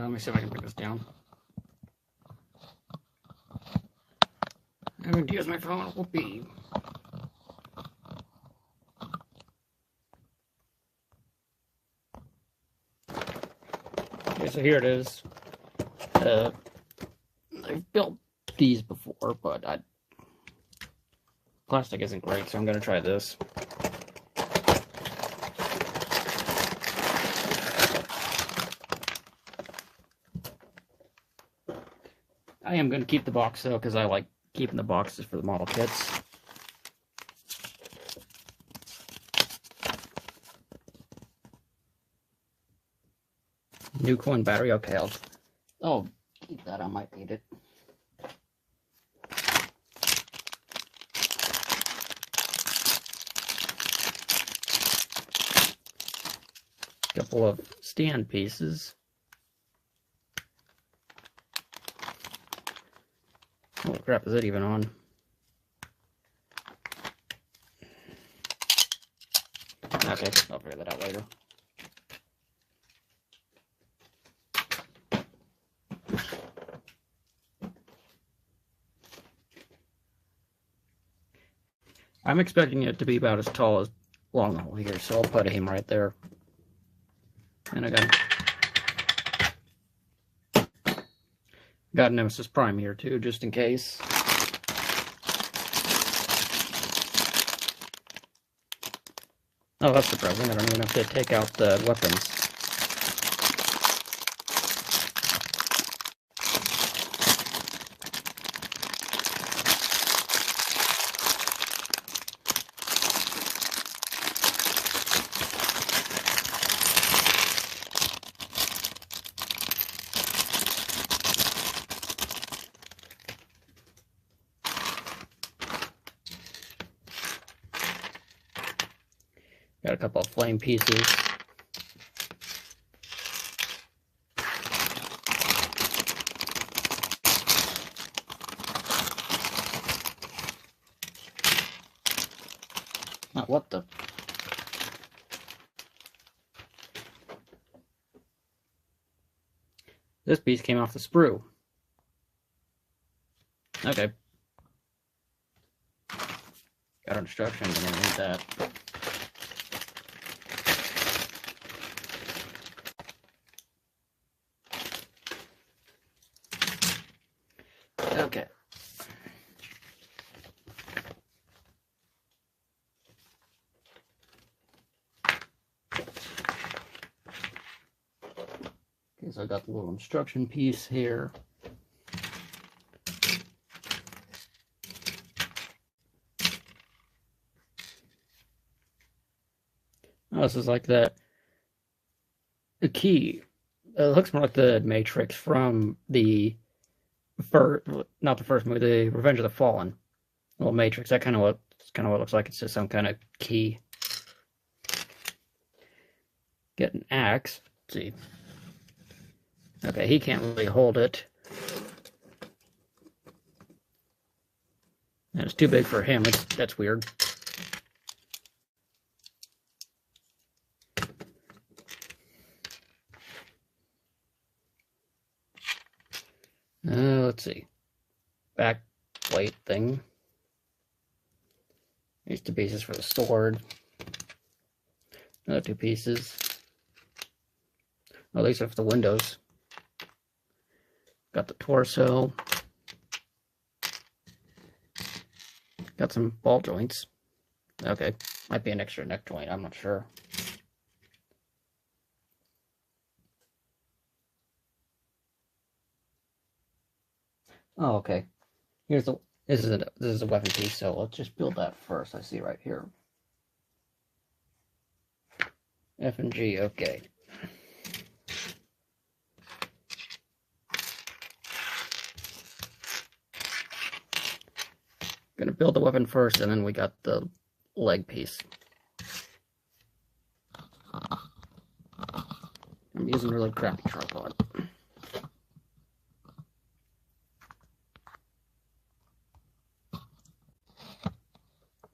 Let me see if I can put this down. I'm going to use my phone. Whoopee. Okay, so here it is. I've built these before, but plastic isn't great, so I'm going to try this. I am going to keep the box, though, because I like keeping the boxes for the model kits. New coin battery. Okay, I'll keep that. I might need it. Couple of stand pieces. What crap is it even on? Okay, I'll figure that out later. I'm expecting it to be about as tall as long hole here, so I'll put him right there. And I got Nemesis Prime here too, just in case. Oh, that's surprising. I don't even have to take out the weapons. Got a couple of flame pieces. Oh, what the? This piece came off the sprue. Okay. Got instructions, I'm gonna need that. Okay. Okay, so I got the little instruction piece here. Oh, this is like the key. It looks more like the Matrix from the not the first movie, the Revenge of the Fallen. Little Matrix. That kind of what it looks like. It's just some kind of key. Get an axe. Let's see. Okay, he can't really hold it. And it's too big for him. That's weird. Let's see. Back plate thing. Here's two pieces for the sword. Another two pieces. Oh, these are for the windows. Got the torso. Got some ball joints. Okay, might be an extra neck joint, I'm not sure. Oh, okay. This is a weapon piece, so let's just build that first. I see right here. F and G, okay. Gonna build the weapon first, and then we got the leg piece. I'm using really crappy tripod.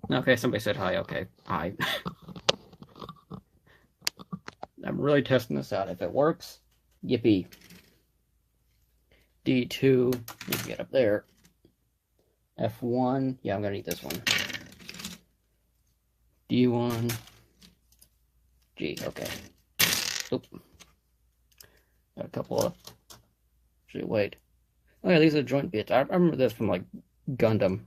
Okay, somebody said hi. Okay, hi. I'm really testing this out. If it works, yippee. D2, you can get up there. F1, yeah, I'm gonna need this one. D1, G, okay. Oop. Got a couple of, actually, wait. Oh yeah, these are joint bits. I remember this from, like, Gundam.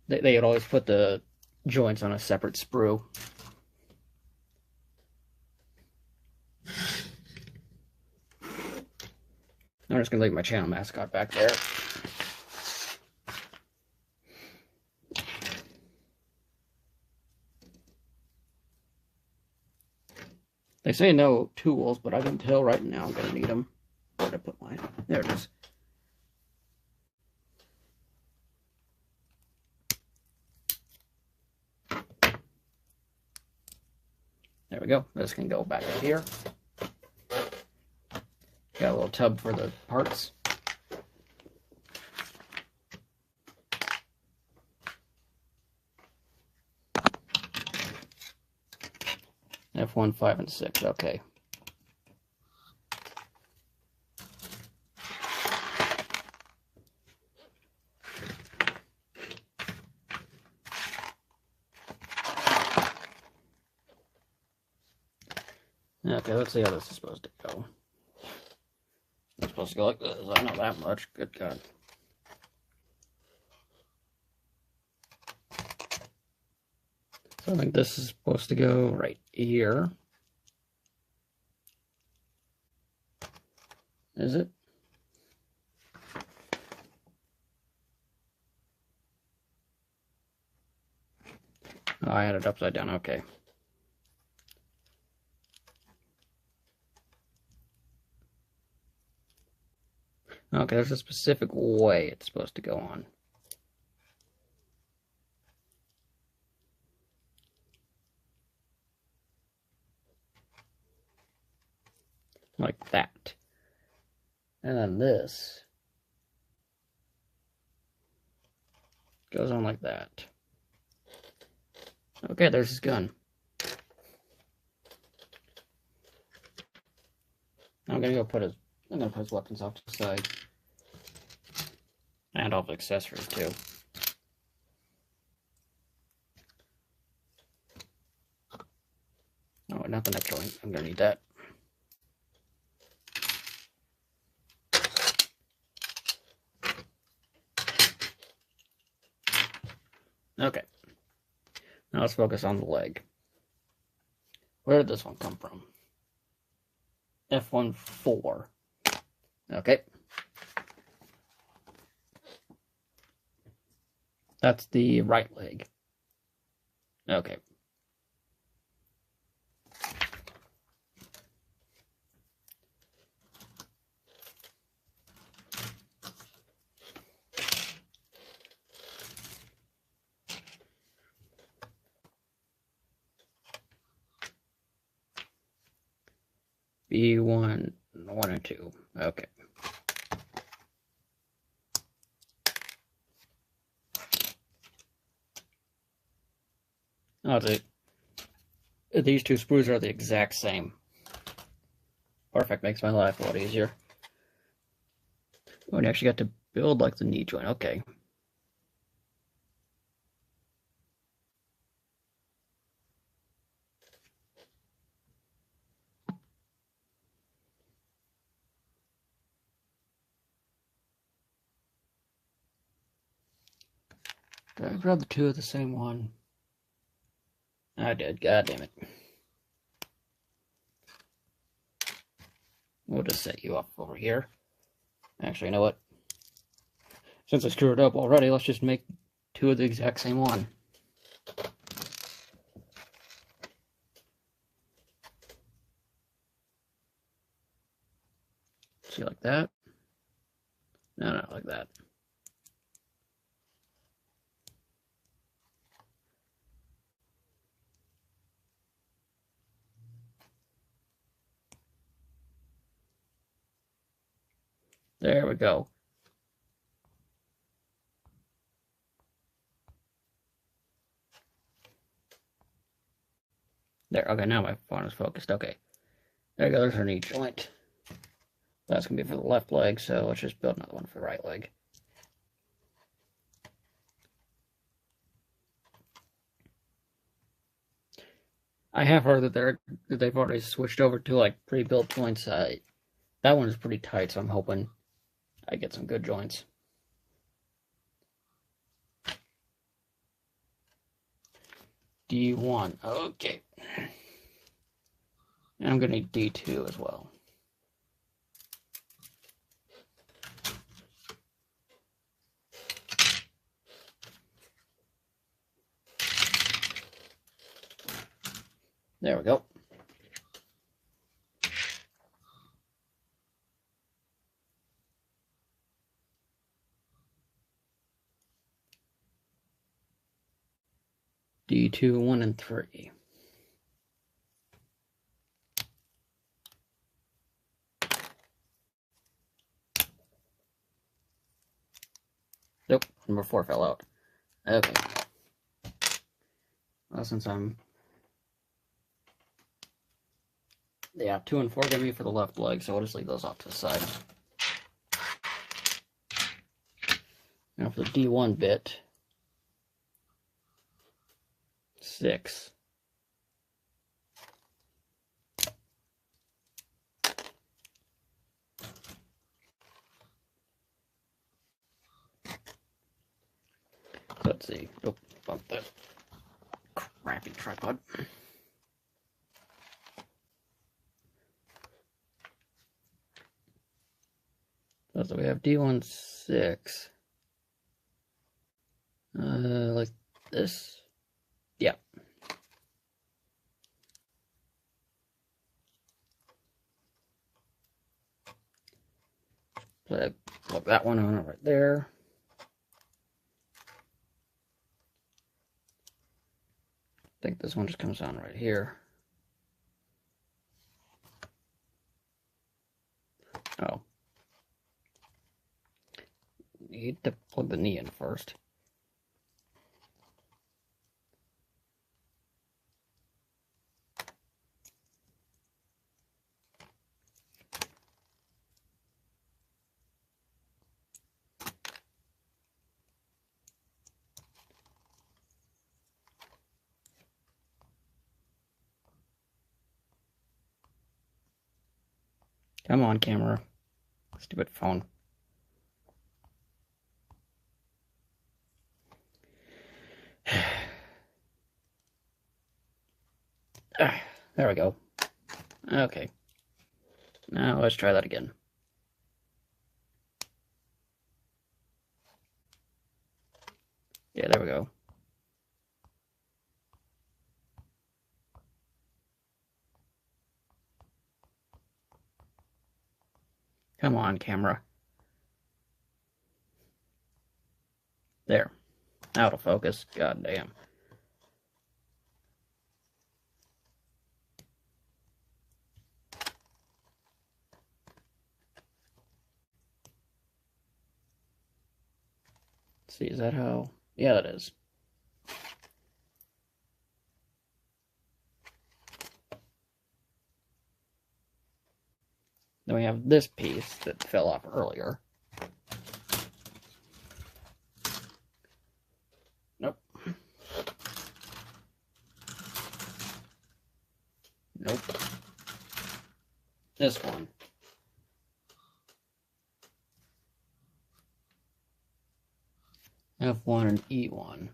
They would always put the joints on a separate sprue. I'm just gonna leave my channel mascot back there. They say no tools, but I can tell right now I'm gonna need them. Where'd I put mine? There it is. There we go. This can go back up here. Got a little tub for the parts. F1, 5, and 6. Okay. Okay, let's see how this is supposed to go. It's supposed to go like this. I know that much. Good God. So I think this is supposed to go right here. Is it? Oh, I had it upside down. Okay. Okay, there's a specific way it's supposed to go on. Like that. And then this goes on like that. Okay, there's his gun. I'm gonna put his weapons off to the side. And all the accessories too. Oh, not the neck joint. I'm gonna need that. Okay. Now let's focus on the leg. Where did this one come from? F1, 4. Okay. That's the right leg. Okay. B1, 1 and 2. Okay. Oh, these two sprues are the exact same. Perfect, makes my life a lot easier. Oh, and you actually got to build like the knee joint. Okay. Did I grab the two of the same one? I did. God damn it. We'll just set you up over here. Actually, you know what? Since I screwed it up already, let's just make two of the exact same one. See, like that? No, not like that. There we go. There, okay, now my phone is focused. Okay. There you go, there's our knee joint. That's going to be for the left leg, so let's just build another one for the right leg. I have heard that they've already switched over to like pre-built joints. That one is pretty tight, so I'm hoping I get some good joints. D1, okay. And I'm gonna need D2 as well. There we go. D2, 1, and 3. Nope, number 4 fell out. Okay. Well, since I'm... Yeah, 2 and 4 gonna be for the left leg, so we'll just leave those off to the side. Now for the D1 bit, 6. Let's see. Oh, bump that crappy tripod. So we have D1 6. Like this. Yeah. Plug that one on right there. I think this one just comes on right here. Oh. Need to plug the knee in first. Come on, camera. Stupid phone. There we go. Okay. Now let's try that again. Yeah, there we go. Come on, camera. There. Out of focus. God damn. Let's see, is that how? Yeah, that is. Then we have this piece that fell off earlier. Nope. Nope. This one. F1 and E1.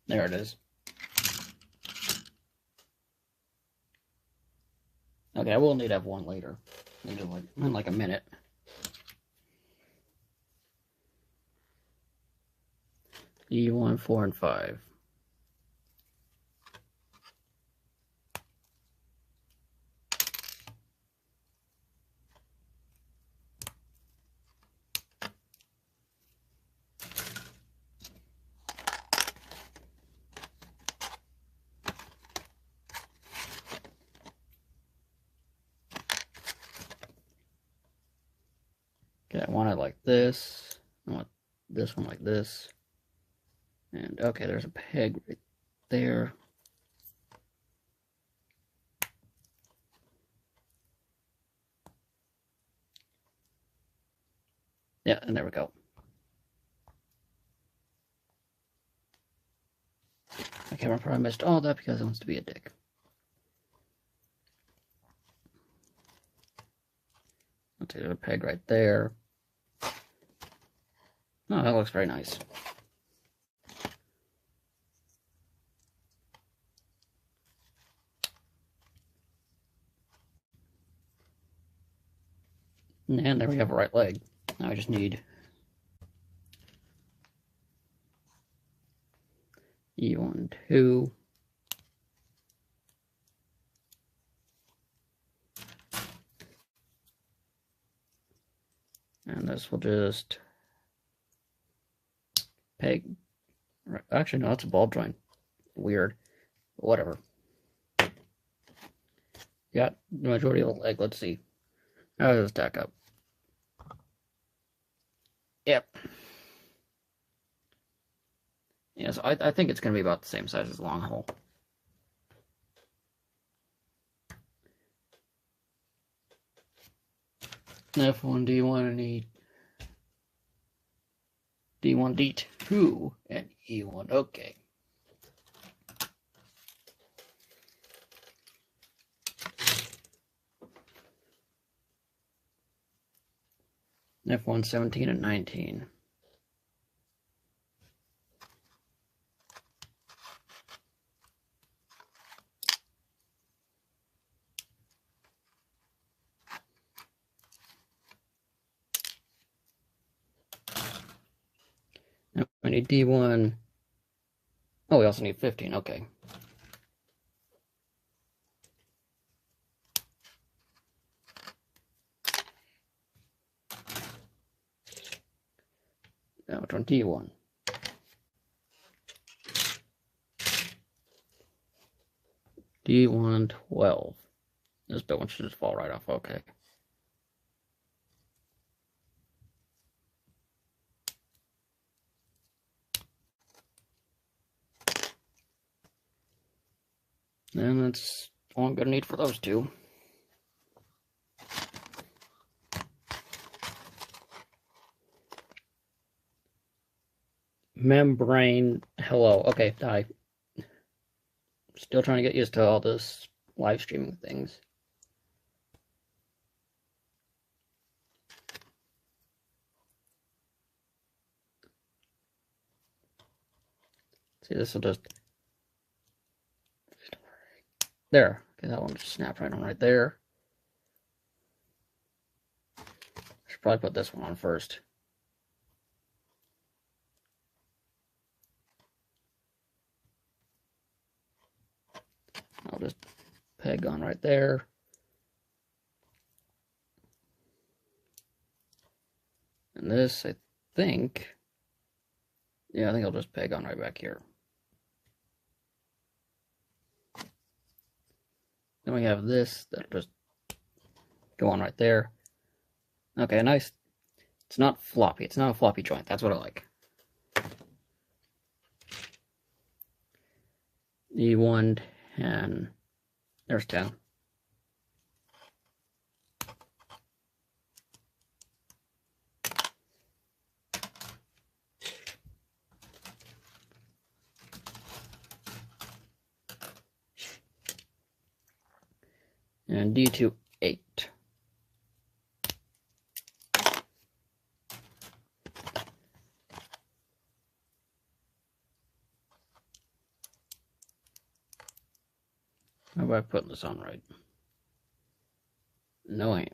There it is. Okay, I will need F1 later. Need it in like a minute. E1, 4, and 5. Okay, I want it like this. I want this one like this. And okay, there's a peg right there. Yeah, and there we go. My camera probably missed all that because it wants to be a dick. I'll take a peg right there. Oh, that looks very nice. And there we have a right leg. Now I just need E1, 2. And this will just peg. Actually, no, that's a ball joint. Weird. Whatever. Got the majority of the leg. Let's see. How does it stack up? Yep. Yeah, so I think it's going to be about the same size as the long hole. F1, D1, and D1, D2, and E1. Okay. F1, 17, and 19. Now we need D1. Oh, we also need 15. Okay. Now which one? D1. D1, 12. This bit one should just fall right off. Okay. And that's all I'm going to need for those two. Membrane. Hello. Okay, hi. Still trying to get used to all this live streaming things. See, this will just... There. Okay, that one just snapped right on right there. I should probably put this one on first. I'll just peg on right there. And this, I think... Yeah, I think I'll just peg on right back here. Then we have this that'll just go on right there. Okay, nice. It's not floppy. It's not a floppy joint. That's what I like. E1, 10. There's 10. And D2, 8. How about putting this on right? No, I ain't.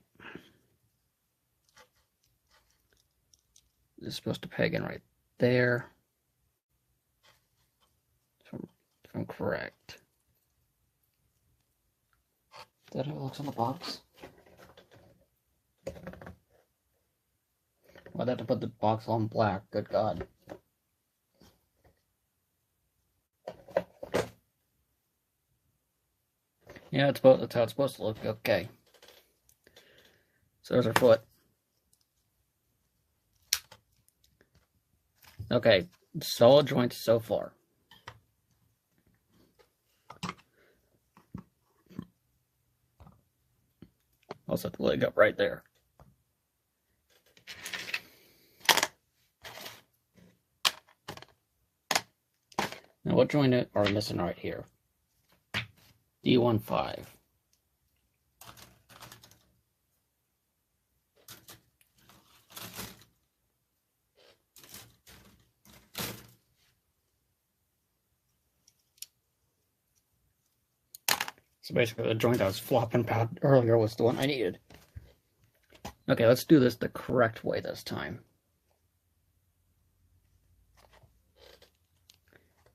This is supposed to peg in right there. If I'm correct. Is that how it looks on the box? Why'd I have to put the box on black? Good God. Yeah, that's how it's supposed to look. Okay. So there's our foot. Okay, solid joints so far. I'll set the leg up right there. Now, what joint are we missing right here? D15. So basically, the joint I was flopping about earlier was the one I needed. Okay, let's do this the correct way this time.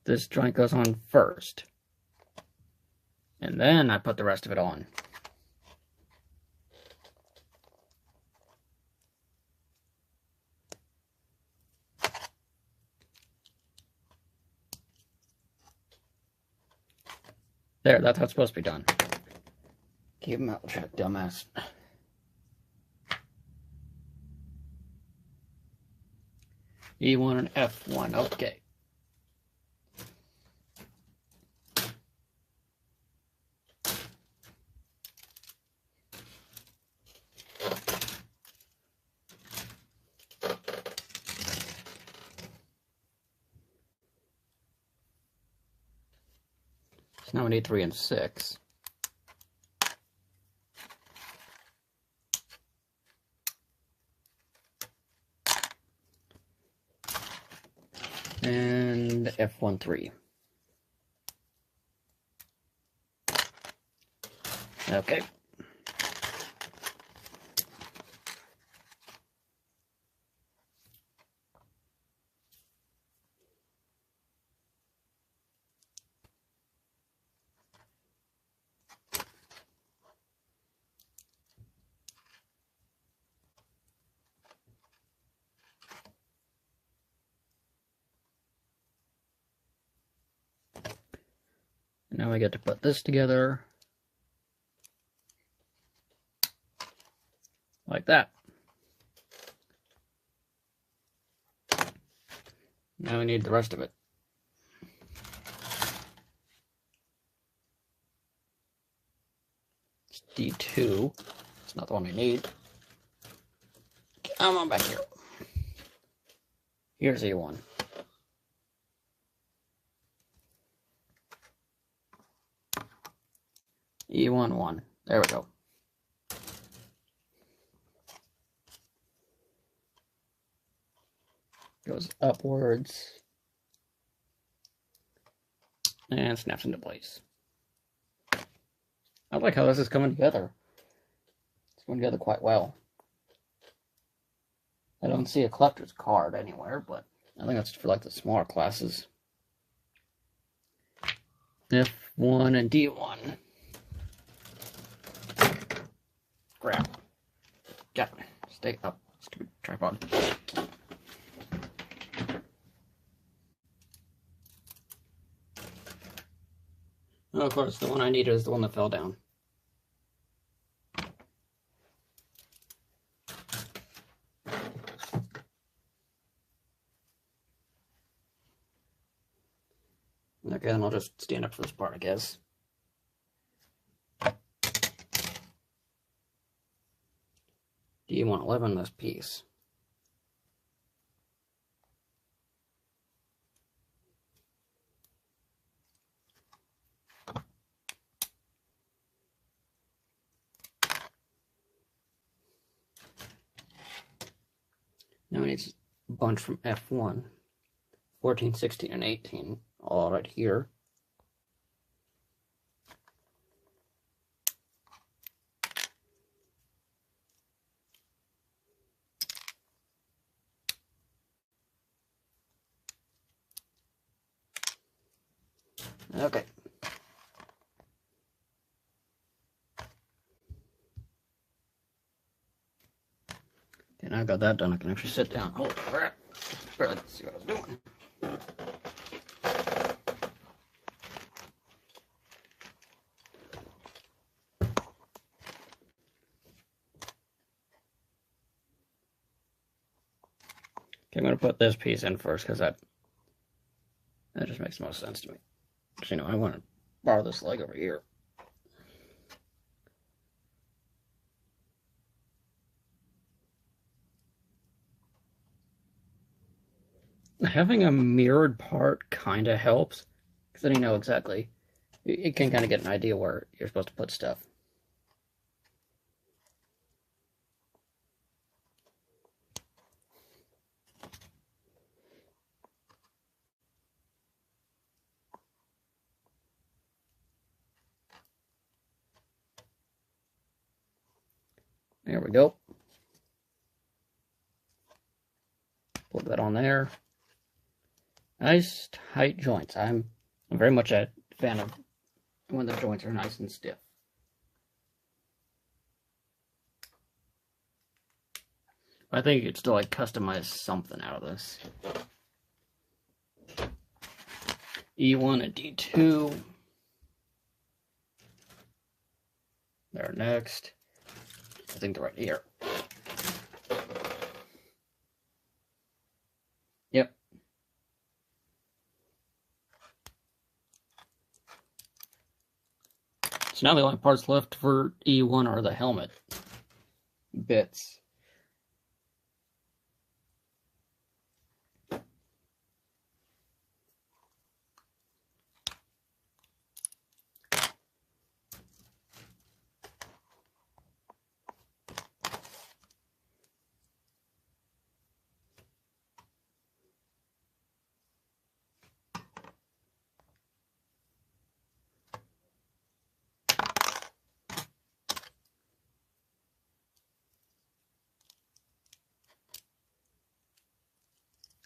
This joint goes on first. And then I put the rest of it on. There, that's how it's supposed to be done. Keep him out, check, dumbass. E1 and F1, okay. So now we need 3 and 6. And F1, 3. Okay. Now we get to put this together. Like that. Now we need the rest of it. It's D2. It's not the one I need. Come on back here. Here's A1. E1, 1. There we go. Goes upwards. And snaps into place. I like how this is coming together. It's coming together quite well. I don't see a collector's card anywhere, but I think that's for like the smaller classes. F1 and D1. Grab. Got it. Stay up. Stupid tripod. Oh, of course, the one I needed is the one that fell down. Okay, then I'll just stand up for this part, I guess. Do you want 11 this piece? Now we need a bunch from F1. 14, 16, and 18. All right here. Okay. Okay, now I got that done, I can actually sit down. Holy crap. Barely see what I was doing. Okay, I'm going gonna put this piece in first because that just makes the most sense to me. So, you know, I want to borrow this leg over here. Having a mirrored part kind of helps, because then you know exactly, you can kind of get an idea where you're supposed to put stuff. There we go. Put that on there. Nice tight joints. I'm very much a fan of when the joints are nice and stiff. I think you could still like customize something out of this. E1 and D2. They're next. I think they're right here. Yep. So now the only parts left for E1 are the helmet bits.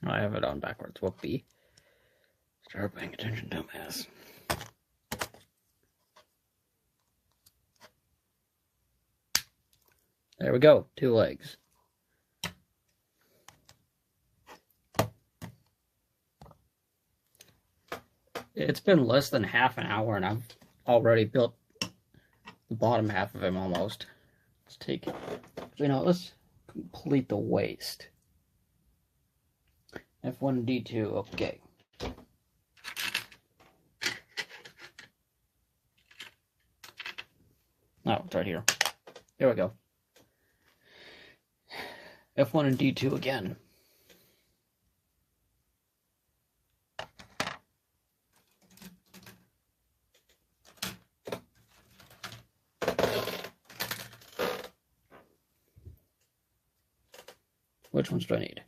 I have it on backwards. Whoopee. Start paying attention, dumbass. There we go. 2 legs. It's been less than half an hour and I've already built the bottom half of him almost. Let's take it. So, you know, let's complete the waist. F1 D2, okay. Oh, it's right here. There we go. F1 and D2 again. Which ones do I need?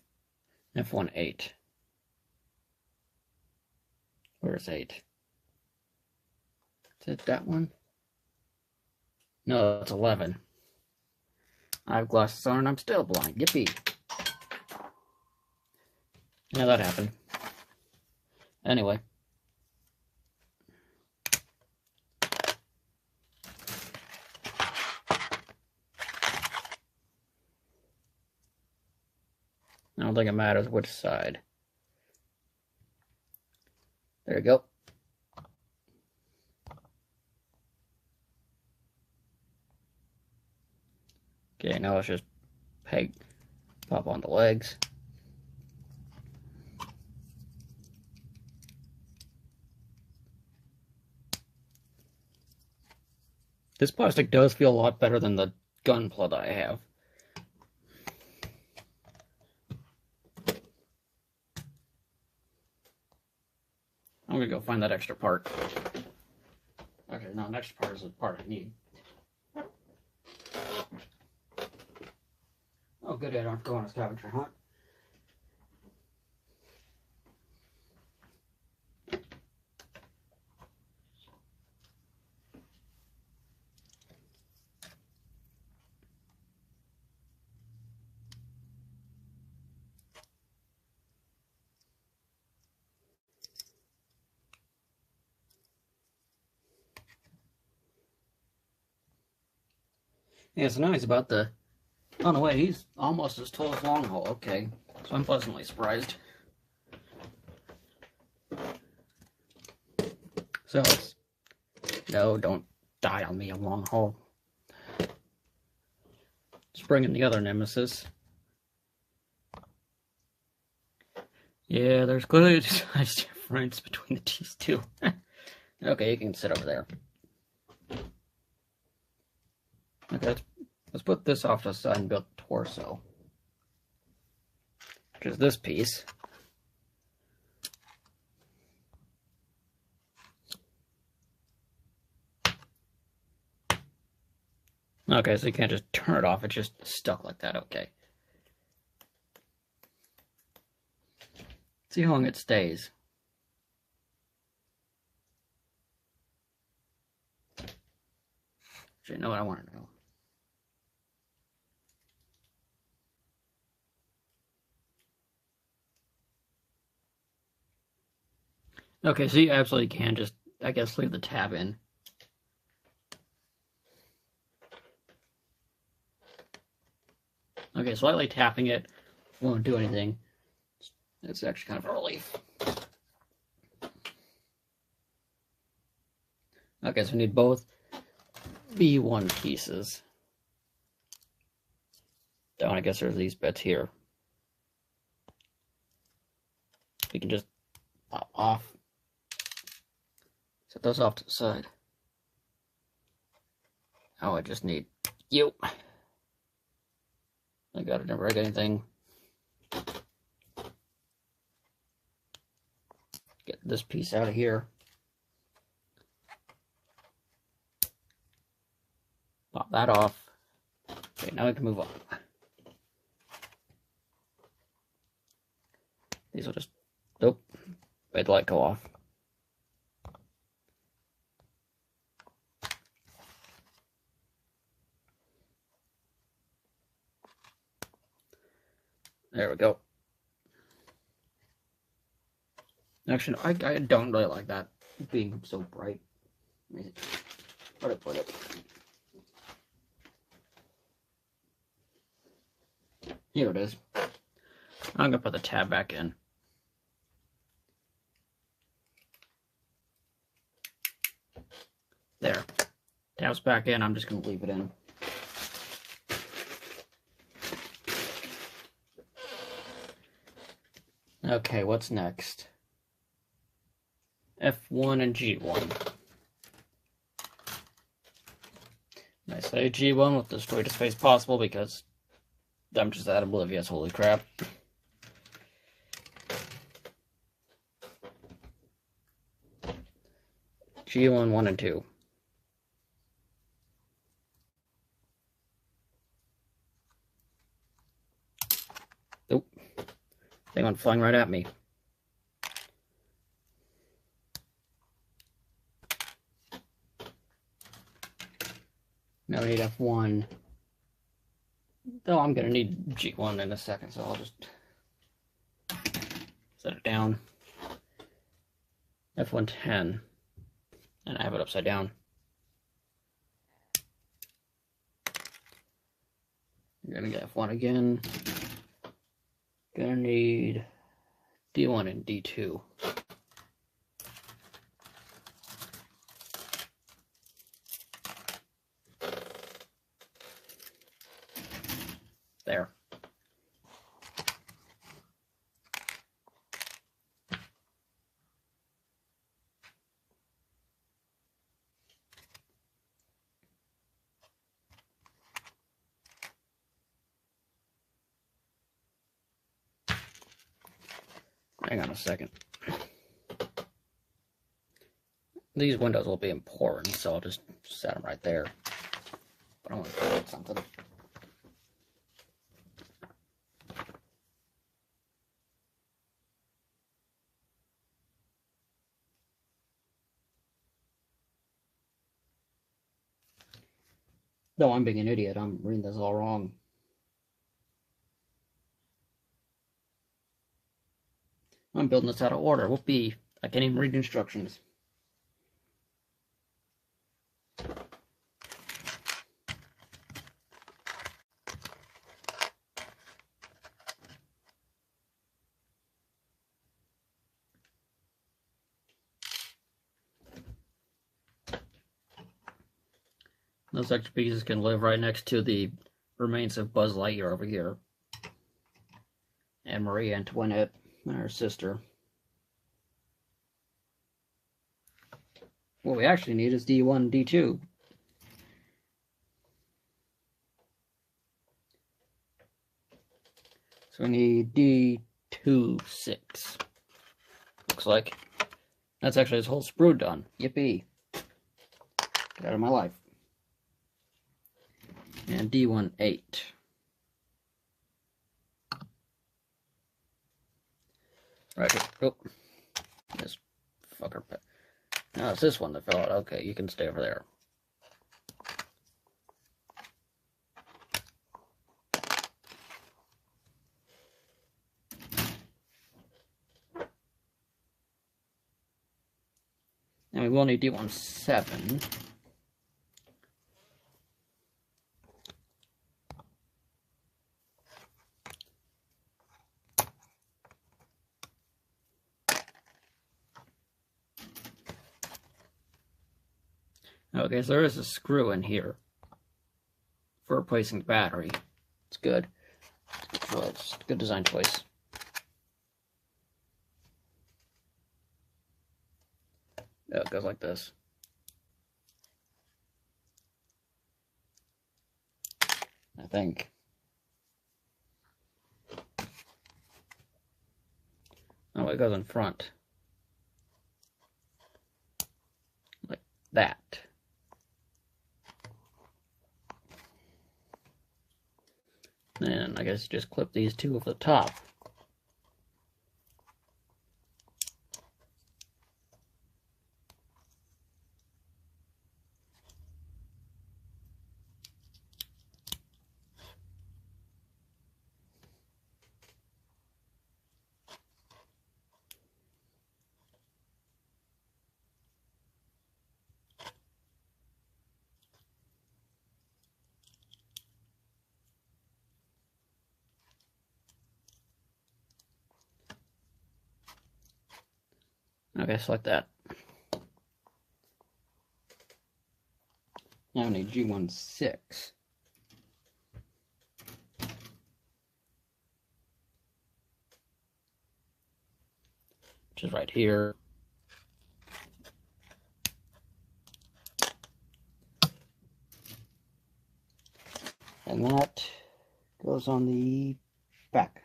F1 8. Where's 8? Is it that one? No, it's 11. I have glasses on and I'm still blind. Yippee. Yeah, that happened. Anyway. I don't think it matters which side. There you go. Okay, now let's just pop on the legs. This plastic does feel a lot better than the gunpla I have. I'm gonna go find that extra part. Okay, now next part is the part I need. Oh, good, I don't have to go on a scavenger hunt. Yeah, so now he's about the... Oh, no, wait, he's almost as tall as long haul. Okay, so I'm pleasantly surprised. So, let's... No, don't die on me, a long haul. Let's bring in the other Nemesis. Yeah, there's clearly a size difference between these two. Okay, you can sit over there. Okay, let's put this off to the side and build the torso. Which is this piece. Okay, so you can't just turn it off, it's just stuck like that, okay. See how long it stays. Actually, you know what I want to know. Okay, so you absolutely can just, I guess, leave the tab in. Okay, slightly tapping it won't do anything. It's actually kind of a relief. Okay, so we need both B1 pieces. Oh, I guess there's these bits here. We can just pop off. Set those off to the side. Oh, I just need you. I gotta never break anything. Get this piece out of here. Pop that off. Okay, now we can move on. These will just, nope, wait the light go off. There we go. Actually, I don't really like that being so bright. Where did I put it? Here it is. I'm gonna put the tab back in. There. Tab's back in, I'm just gonna leave it in. Okay, what's next? F1 and G1. I say G1 with the straightest face possible because I'm just that oblivious, holy crap. G1, 1 and 2. Nope. They went flying right at me. Now we need F1. Though I'm going to need G1 in a second, so I'll just set it down. F110. And I have it upside down. You're going to get F1 again. Gonna need D1 and D2. There. Hang on a second. These windows will be important, so I'll just set them right there. But I want to put something. No, I'm being an idiot. I'm reading this all wrong. I'm building this out of order. Whoopee. I can't even read instructions. Those extra pieces can live right next to the remains of Buzz Lightyear over here. And Marie Antoinette. our sister. What we actually need is D1, D2. So we need D2, 6. Looks like. That's actually his whole sprue done. Yippee. Get out of my life. And D1, 8. Right. Oh. This fucker. No, it's this one that fell out. Okay, you can stay over there. And we will need D1, 7. Okay, so there is a screw in here for replacing the battery. It's good. It's a good design choice. Oh, it goes like this. I think. Oh, it goes in front. Like that. And I guess just clip these two over the top. Okay, so like that. Now I need G1, 6. Which is right here. And that goes on the back.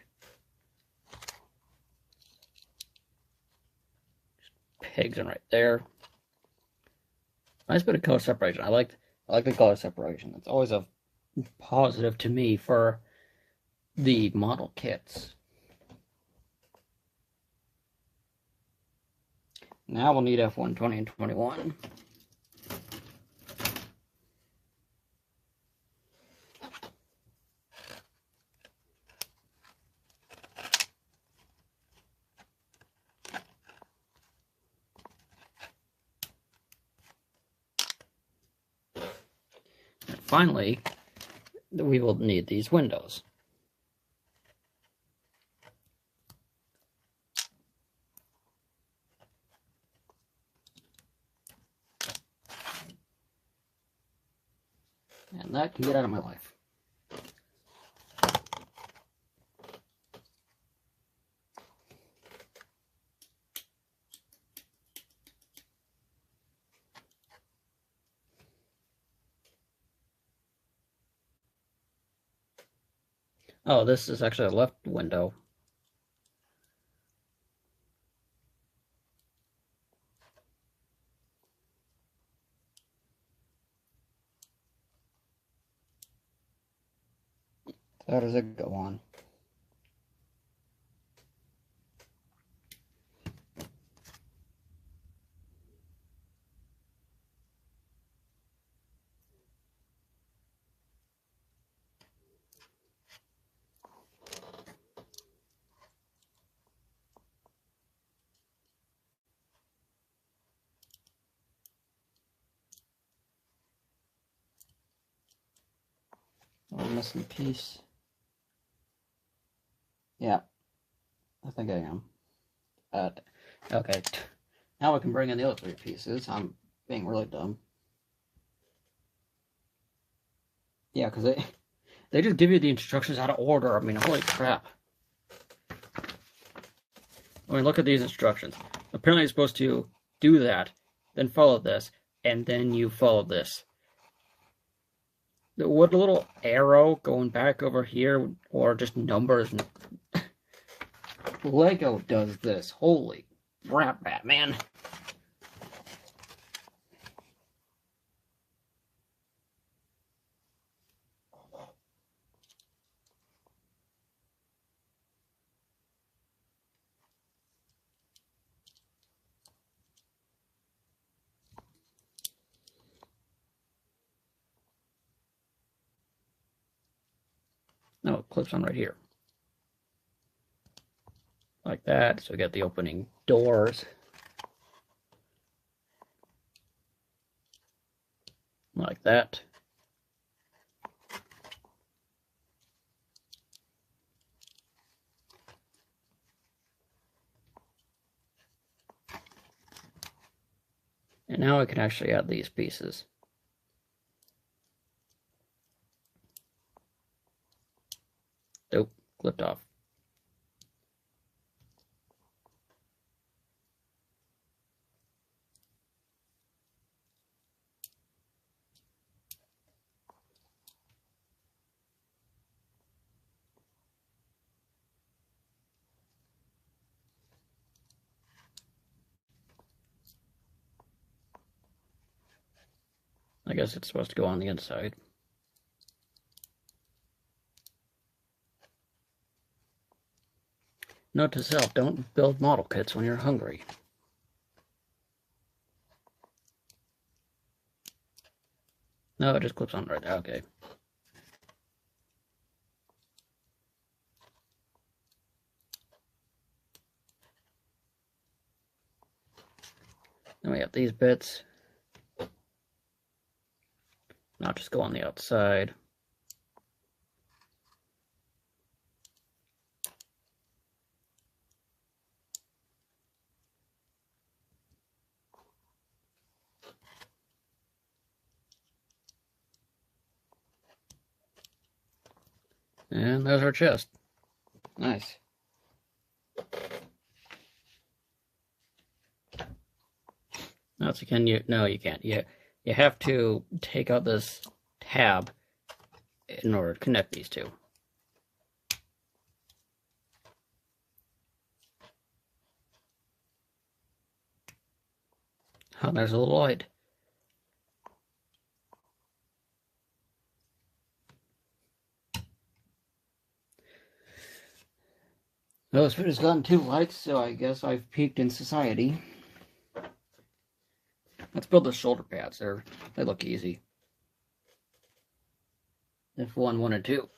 Pegs in right there. Nice bit of color separation. I like the color separation. It's always a positive to me for the model kits. Now we'll need F1, 20, and 21. And finally, we will need these windows. And that can get out of my life. Oh, this is actually a left window. How does it go on? Oh, I'm missing a piece. Yeah, I think I am. Okay, now I can bring in the other 3 pieces. I'm being really dumb. Yeah, because they just give you the instructions how to order. I mean, holy crap. I mean, look at these instructions. Apparently you're supposed to do that, then follow this, and then you follow this. Would a little arrow going back over here, or just numbers? Lego does this. Holy crap, Batman. No, it clips on right here. Like that, so we got the opening doors. Like that. And now I can actually add these pieces. Nope, clipped off. I guess it's supposed to go on the inside. Note to self, don't build model kits when you're hungry. No, it just clips on right there. Okay. Then we have these bits. Now just go on the outside. And there's our chest. Nice. Now, so can you? No, you can't. You have to take out this tab in order to connect these two. Oh, there's a little light. Well, this video's gotten 2 likes, so I guess I've peaked in society. Let's build the shoulder pads. They look easy. If one wanted to.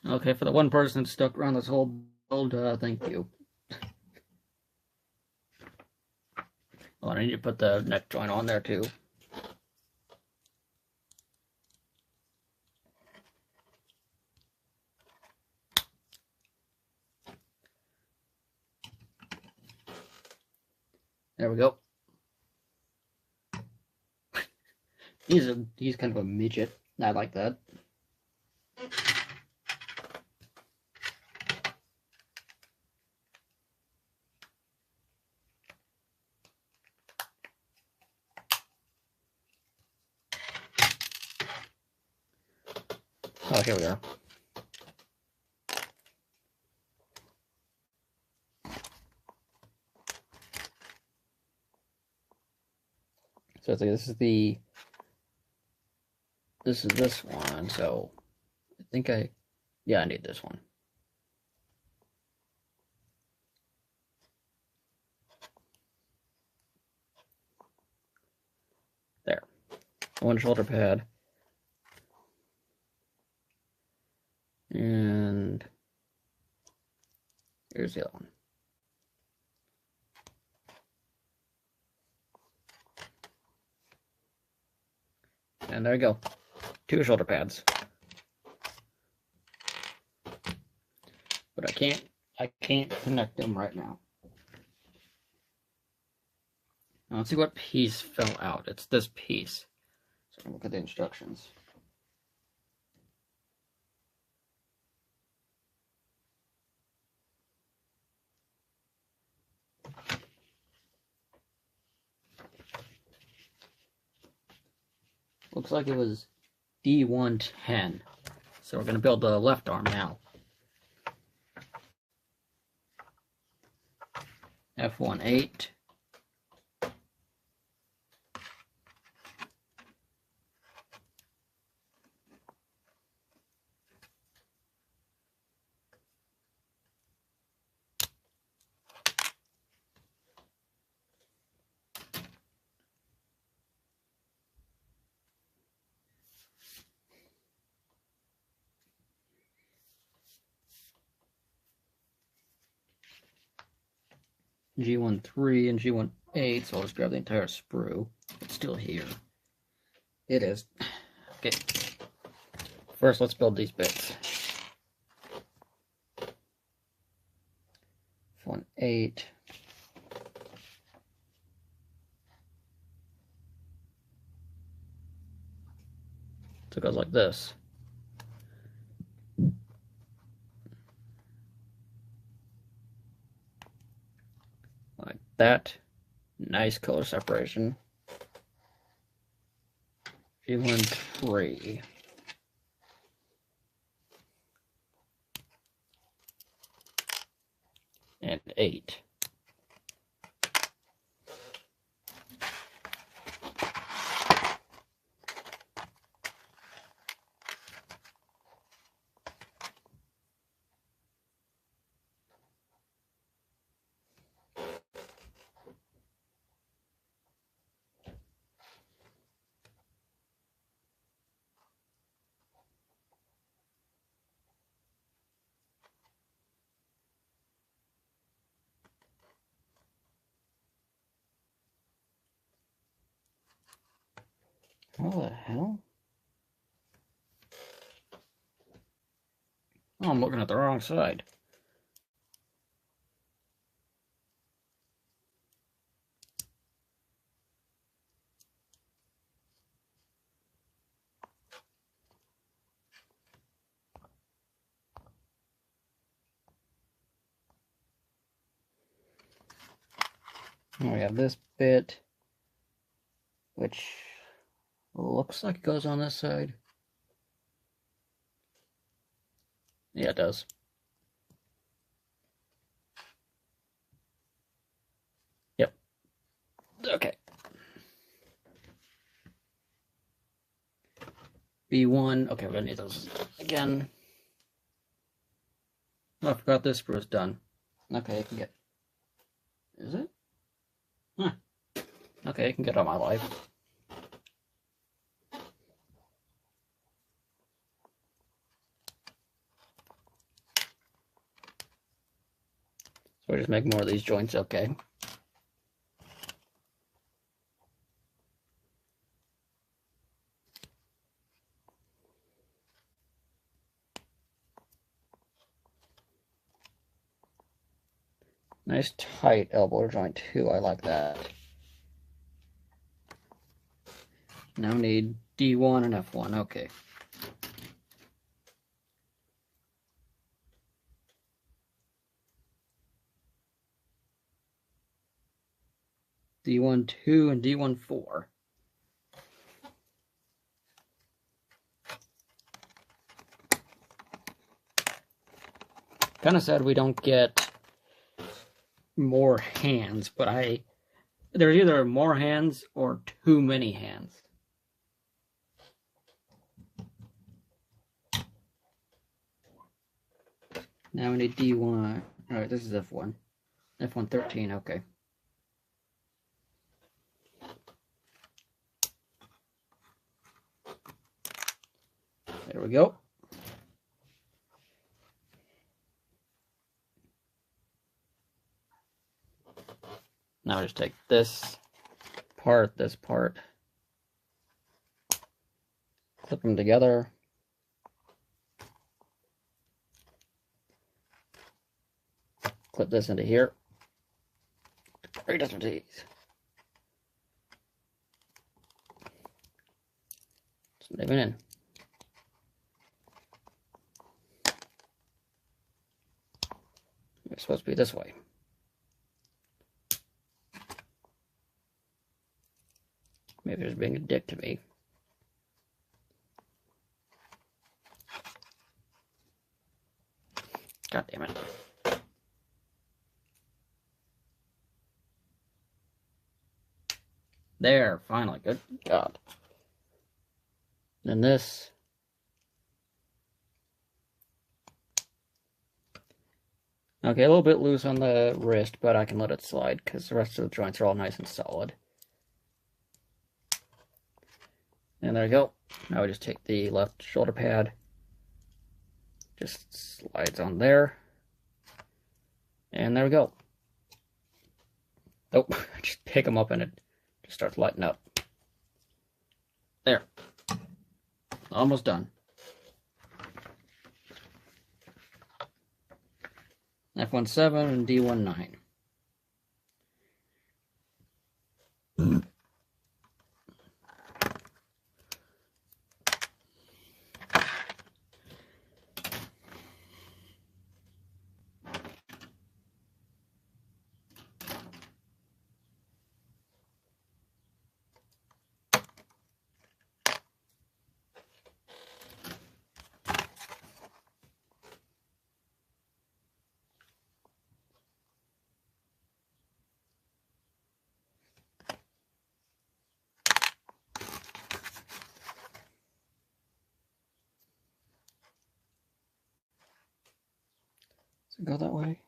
Okay, for the one person that stuck around this whole build, thank you. Oh, I need to put the neck joint on there too. There we go. He's kind of a midget. I like that. Oh, here we are. So it's like this is this one. So I think I need this one. There. One shoulder pad. And here's the other one. And there you go. 2 shoulder pads. but I can't connect them right now. Now let's see what piece fell out. It's this piece. So look at the instructions. Looks like it was D110. So we're going to build the left arm now. F18. G13 and G18, so I'll just grab the entire sprue. It's still here. It is. Okay. First, let's build these bits. F18. So it goes like this. Like that. Nice color separation. G13. And 8. What the hell? Oh, I'm looking at the wrong side. And we have this bit, which looks like it goes on this side. Yeah, it does. Yep. Okay. B1. Okay, we're gonna need those again. Oh, I forgot this sprue is done. Okay, you can get. Is it? Huh. Okay, you can get on my life. So we just make more of these joints, okay. Nice tight elbow joint too, I like that. Now we need D1 and F1, okay. D1-2 and D1-4. Kind of sad we don't get more hands, but there's either more hands or too many hands. Now we need D1. Alright, this is F1. F113, okay. There we go. Now I just take this part, clip them together. clip this into here. Greatest of ease. Snip it in. It's supposed to be this way. Maybe they're being a dick to me. God damn it. There, finally. Good God. Then this. Okay, a little bit loose on the wrist, but I can let it slide because the rest of the joints are all nice and solid. And there you go. Now we just take the left shoulder pad. Just slides on there. And there we go. Oh, just pick them up and it just starts lighting up. There. Almost done. F17 and D19. Does it go that way?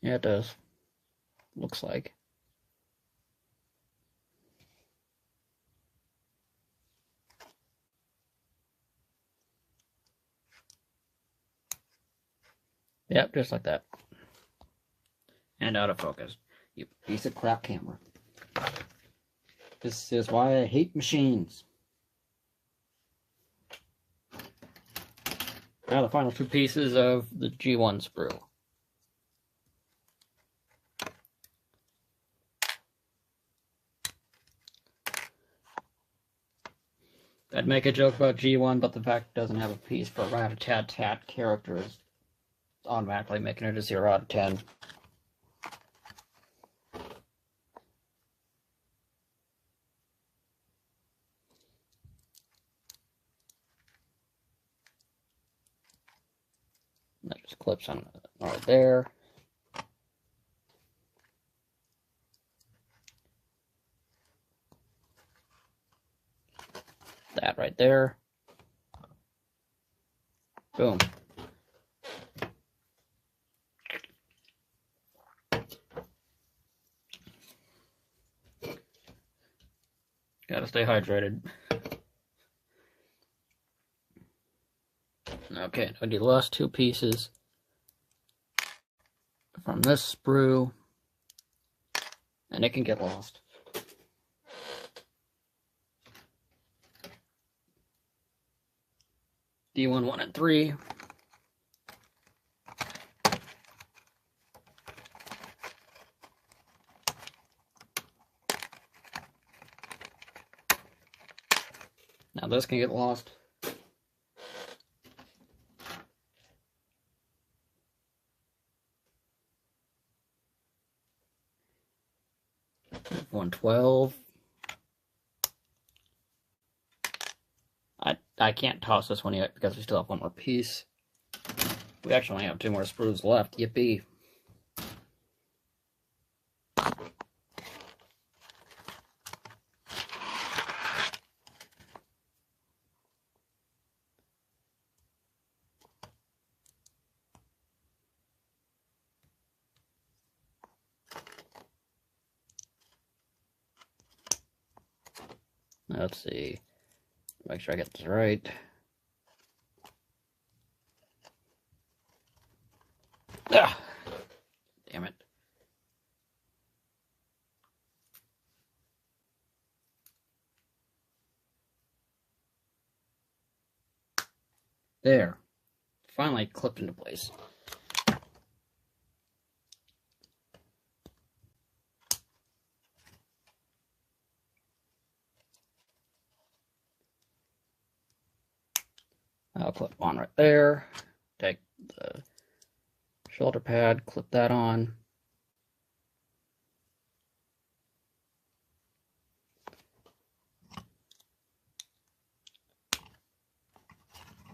Yeah, it does. Looks like. Yep, just like that. And out of focus. You piece of crap camera. This is why I hate machines. Now the final two pieces of the G1 sprue. I'd make a joke about G1, but the fact it doesn't have a piece for rat-a-tat-tat characters automatically making it a 0 out of 10. That just clips on right there. That right there. Boom. Gotta stay hydrated. Okay, now do the last two pieces from this sprue, and it can get lost. D1, 1, and 3. Now this can get lost. F112. I can't toss this one yet because we still have one more piece. We actually only have 2 more sprues left. Yippee. Let's see. Make sure I get this right. Ah! Damn it. There. Finally clipped into place. I'll clip on right there. Take the shoulder pad, clip that on.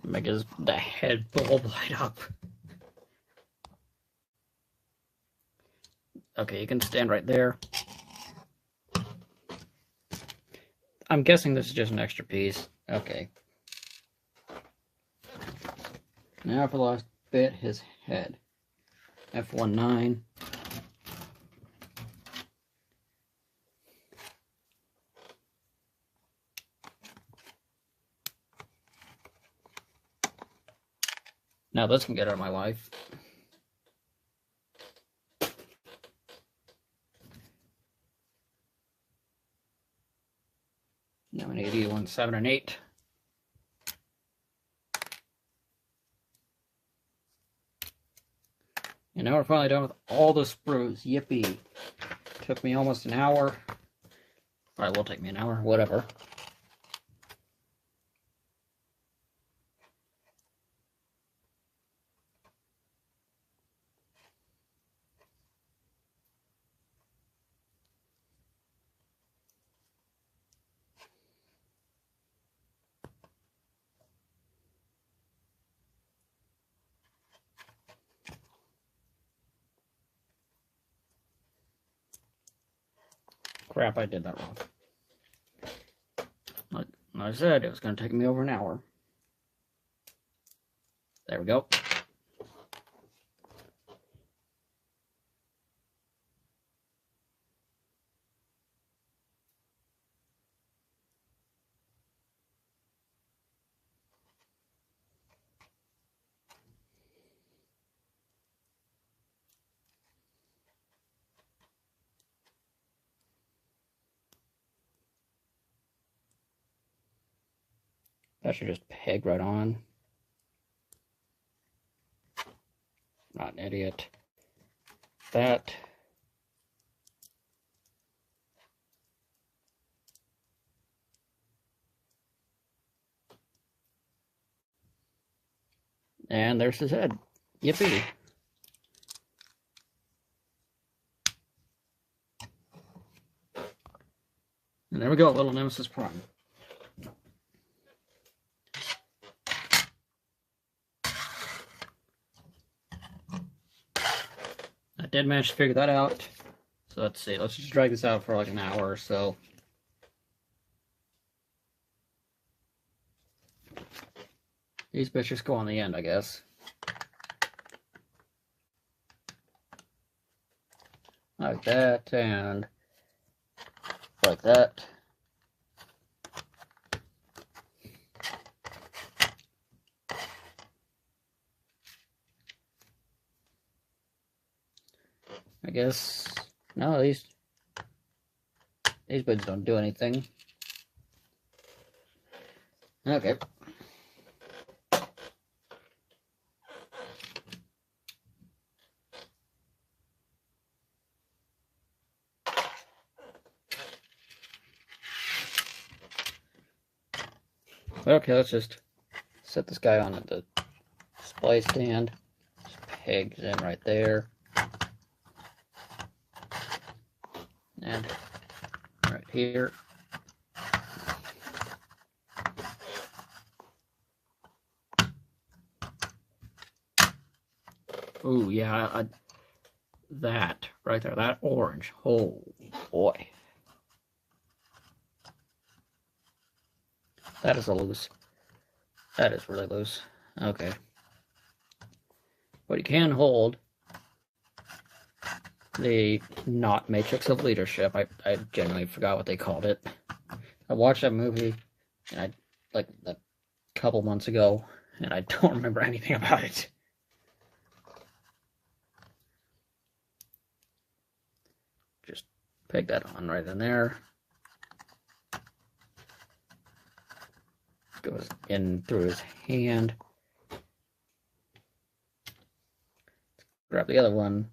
Make the head bulb light up. Okay, you can stand right there. I'm guessing this is just an extra piece. Okay. Now for the last bit, his head. F19. Now this can get out of my life. Now an 81, 7, and 8. And now we're finally done with all the sprues. Yippee. Took me almost an hour. Alright, will take me an hour, whatever. Crap, I did that wrong. Like I said, it was going to take me over an hour. There we go. That should just peg right on. Not an idiot. That. And there's his head. Yippee. And there we go, little Nemesis Prime. I did manage to figure that out. So let's see, let's just drag this out for like an hour or so. These bitches go on the end, I guess. Like that, and like that. I guess, no, these bits don't do anything. Okay. Okay, let's just set this guy on the display stand. Just pegs in right there. And right here. Ooh, yeah, that right there, that orange. Oh, boy. That is a loose. That is really loose. Okay. But you can hold the not Matrix of Leadership. I genuinely forgot what they called it. I watched that movie and like a couple months ago, and I don't remember anything about it. Just peg that on right in there. Goes in through his hand. Grab the other one.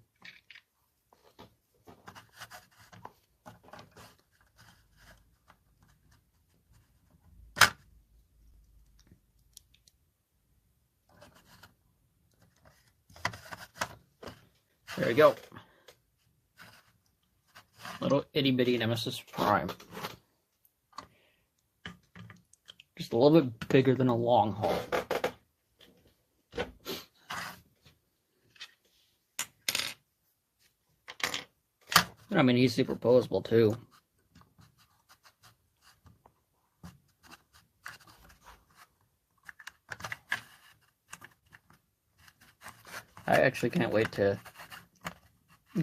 There we go. Little itty-bitty Nemesis Prime. Just a little bit bigger than a long haul. I mean, he's superposable too. I actually can't wait to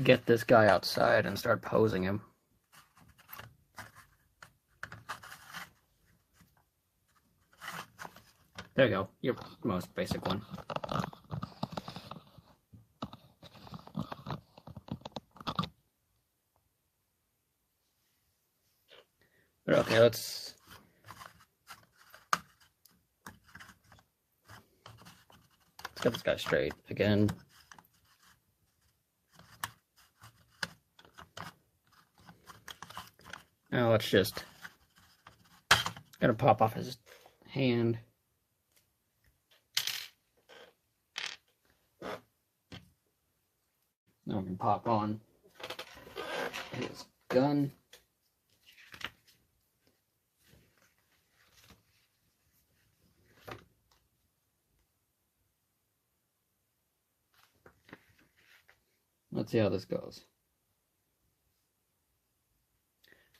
get this guy outside and start posing him. There you go, your most basic one. But okay, let's get this guy straight again. Now let's just gonna pop off his hand. Now we can pop on his gun. Let's see how this goes.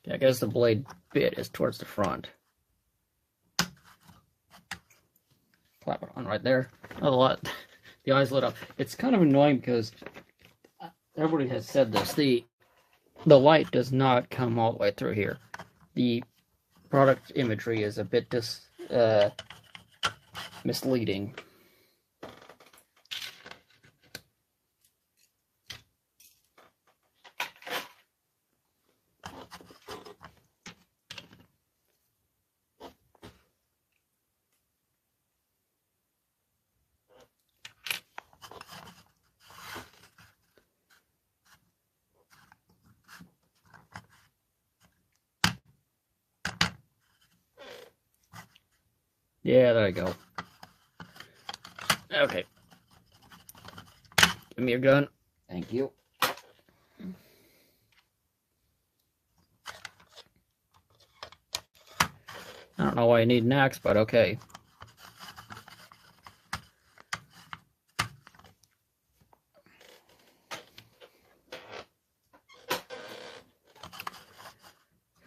Okay, I guess the blade bit is towards the front. Clap it on right there. Not a lot. The eyes lit up. It's kind of annoying because everybody has said this. The light does not come all the way through here. The product imagery is a bit misleading. Yeah, there you go. Okay. Give me your gun. Thank you. I don't know why you need an axe, but okay.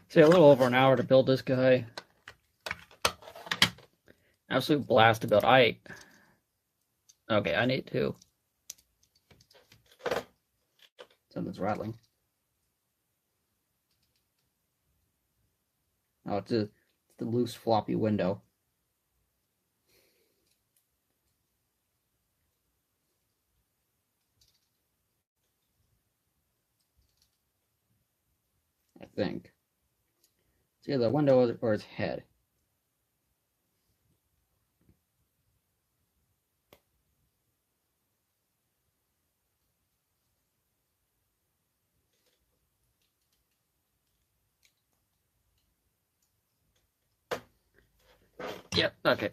See, a little over an hour to build this guy. Absolute blast to build. Okay, I need to. Something's rattling. Oh, it's the loose floppy window. I think. It's either the window or its head. Yep, okay.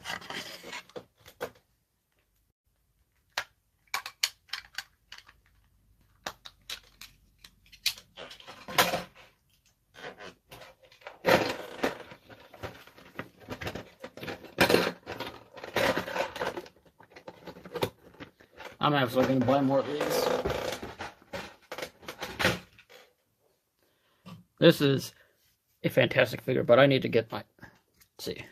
I'm actually going to buy more of these. This is a fantastic figure, but I need to get my... Let's see.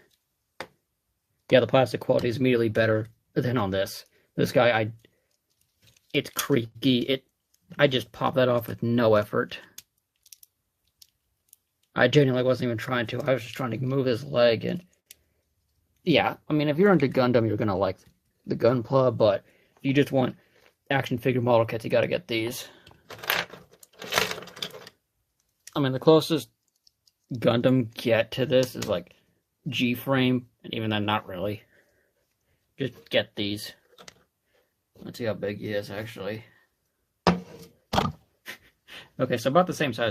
Yeah, the plastic quality is immediately better than on this. This guy, it's creaky. I just popped that off with no effort. I genuinely wasn't even trying to. I was just trying to move his leg, and yeah, I mean, if you're into Gundam, you're gonna like the Gunpla, but if you just want action figure model kits, you gotta get these. I mean, the closest Gundam get to this is like G-frame, and even then, not really. Just get these. Let's see how big he is, actually. Okay, so about the same size.